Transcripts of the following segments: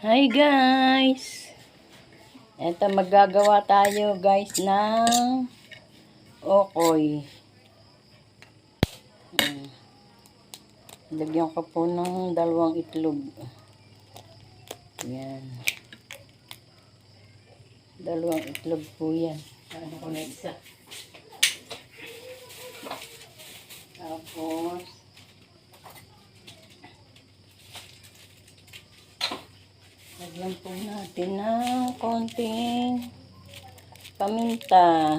Hi guys! Ito maggagawa tayo guys ng okoy. Lagyan ko po ng 2 itlog. Yan. 2 itlog po yan. Ano ko na isa. Tapos lagyan po natin ng konting paminta.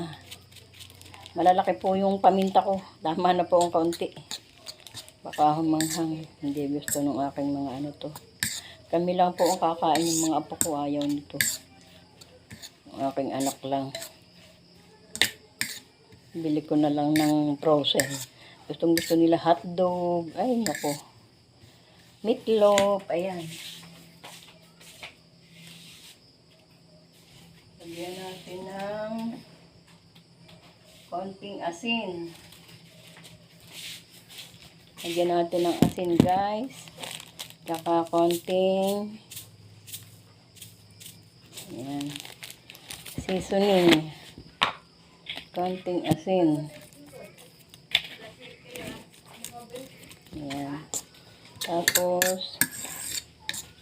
Malalaki po yung paminta ko. Tama na po ang kaunti. Baka humanghang. Hindi gusto ng aking mga ano to. Kami lang po ang kakain, yung mga apo ko ayaw nito. Ang aking anak lang. Bili ko na lang ng frozen. Gustong gusto nila hotdog. Ay nako. Meatloaf. Ayan. Lagyan natin ng konting asin. Lagyan natin ng asin guys. Tsaka konting ayan, seasoning. Konting asin. Ayan. Tapos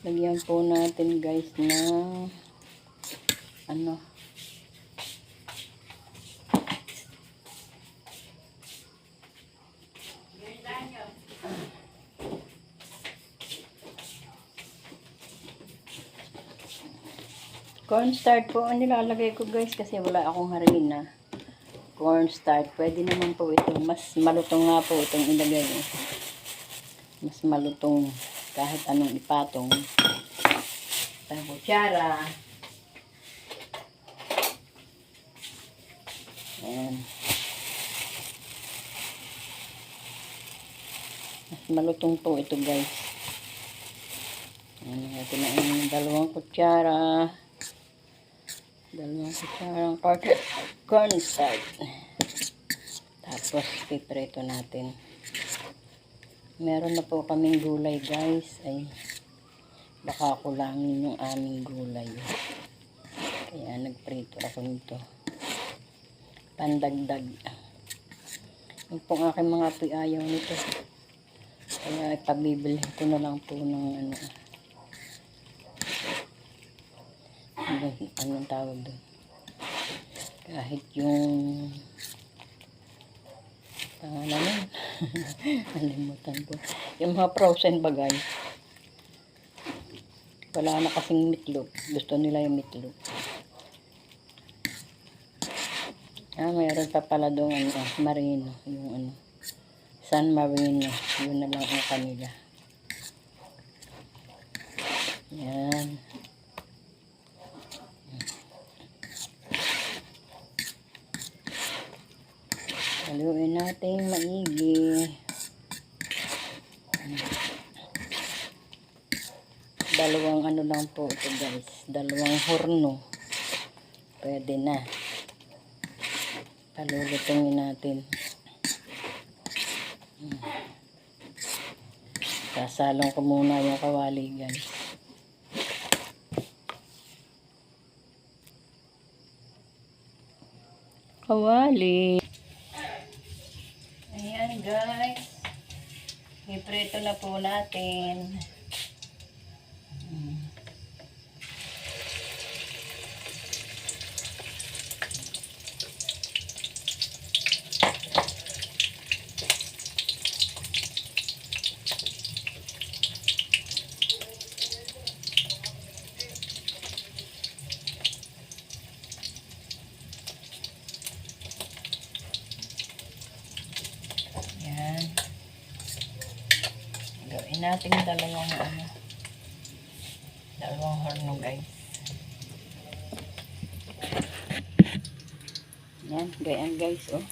lagyan po natin guys ng ano, cornstarch po ang nilalagay ko guys kasi wala akong harina. Cornstarch. Pwede naman po ito. Mas malutong nga po itong ilagay. Mas malutong kahit anong ipatong. Tapos kutsara. Ayan. Mas malutong po ito guys. Ayan. Ito na yung 2 kutsara. 2 kutsarang cornstarch. Tapos piprito natin. Meron na po kaming gulay guys. Ay baka kulangin yung aming gulay. Kaya nagprito ako nito. Pandagdag. Yung pong aking mga apoy ayaw nito. Kaya ipabibili ko na lang po ng ano. Anong tawag doon? Kahit yung pangalan nun. Nalimutan ko. Yung mga frozen bagay. Wala na kasing meatloaf. Gusto nila yung meatloaf. Mayroon pa pala doon ano, marino. Yung ano, San Marino. Yun na lang ang kanila. Yan. Haluin natin maigi. 2 ano lang po ito guys. 2 horno. Pwede na. Palulutungin natin. Sasalong ko muna yung kawali guys. Kawali. Ayan guys. Iprito na po natin. Gawin natin 2 ano, 2 horno guys. Yan, ganyan guys oh.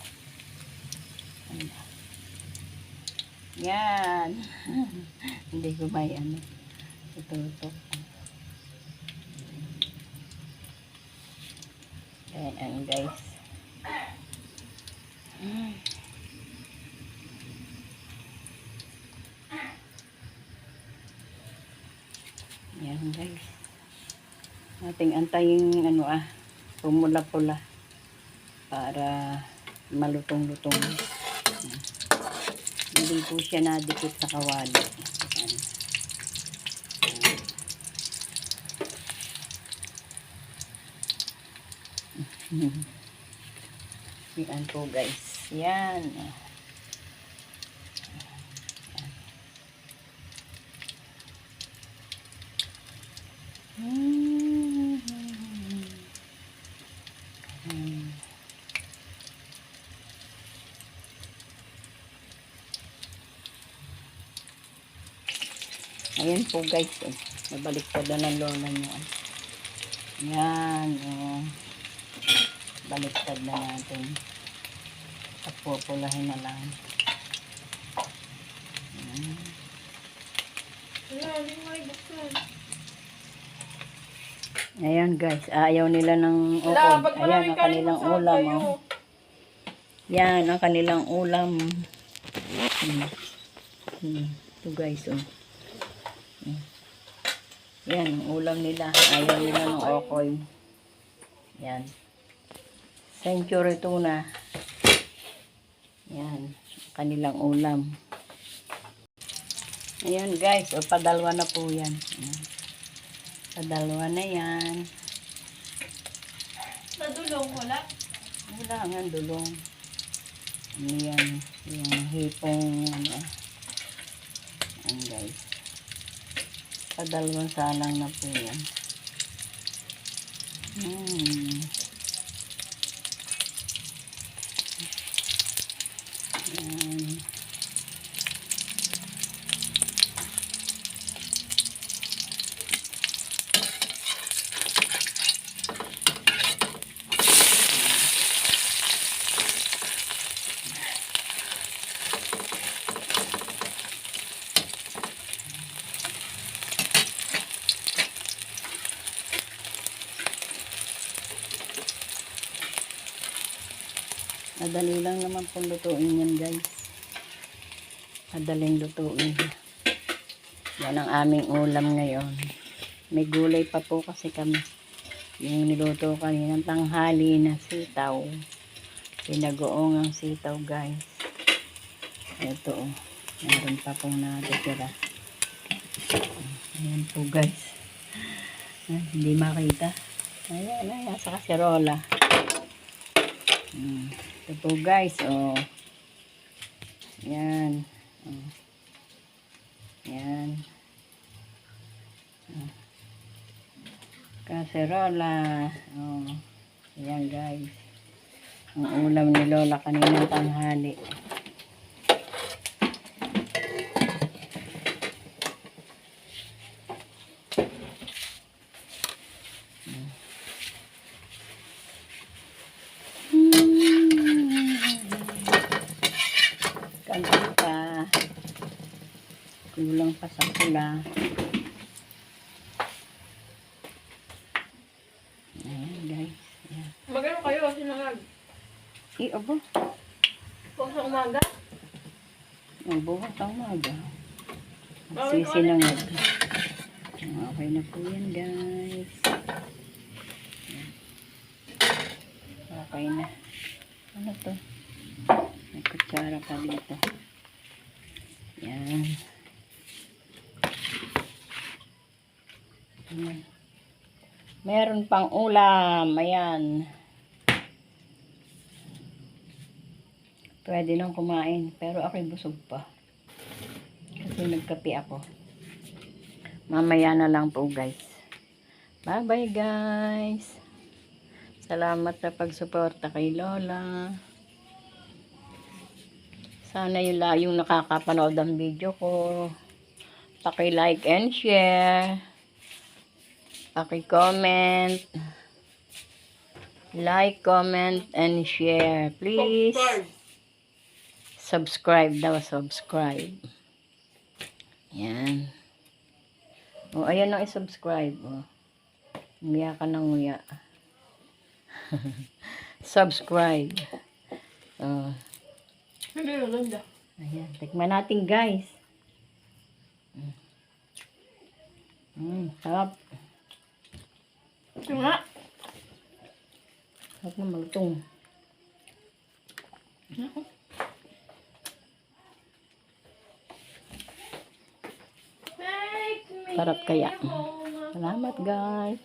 Yan. Hindi ko may ano, tututok. Ganyan guys. Yan guys. Ating antayin pumula-pula para malutong-lutong. Hindi po siya nadikit sa kawali. Yan po guys. Yan. Ayan po guys. Nabaliktad na ng lola niya. Yan. Baliktad na natin. Pupulahin na lang. Ayan guys. Ayaw nila ng ukod. Ayan ang kanilang ulam. Yan ang kanilang ulam. Ito guys. Yan ang ulam nila. Ayaw nila ng okoy. Yan. Century tuna. Yan. Kanilang ulam. Ayan guys. Padalwa na po yan. Padalwa na yan. Nadulong wala? Wala nga dulong. Ano yan? Yung hipong Ayan guys. Padalawang salang na po yan. Ayan. Madali lang naman pong lutuin yan guys. Madaling lutuin. Yan ang aming ulam ngayon. May gulay pa po kasi kami. Yung niluto kaninang tanghali na sitaw. Pinagoong ang sitaw guys. Ito meron pa pong natitira. Ayan po guys. Hindi makita. Ayan, sa kaserola. Ito po guys, yan. Yan. Kaserola. Yan guys. Ang ulam ni Lola kaninang tanghali. Kulang pa sa pula. Ayan guys. Ayan. Magano kayo sinangag? Abo. Kung sa umaga? Ang buhat ang umaga. Sisinangag. Okay na po yan guys. Okay na. Ano to? May kutsara pa dito. Yan. Meron pang ulam. Ayan. Pwede nang kumain. Pero ako'y busog pa. Kasi nagkape ako. Mamaya na lang po guys. Bye bye guys. Salamat sa pagsuporta kay Lola. Sana yung nakakapanood ng video ko. Paki-like and share. Paki-comment. Like, comment, and share. Please. Subscribe daw. Subscribe. Yan. Ayan ang i-subscribe. Nguya ka ng nguya. Subscribe. Ayan. Tikman natin guys. Sarap. Ito nga. Huwag na malutong. Make me Sarap kaya. home. Salamat guys.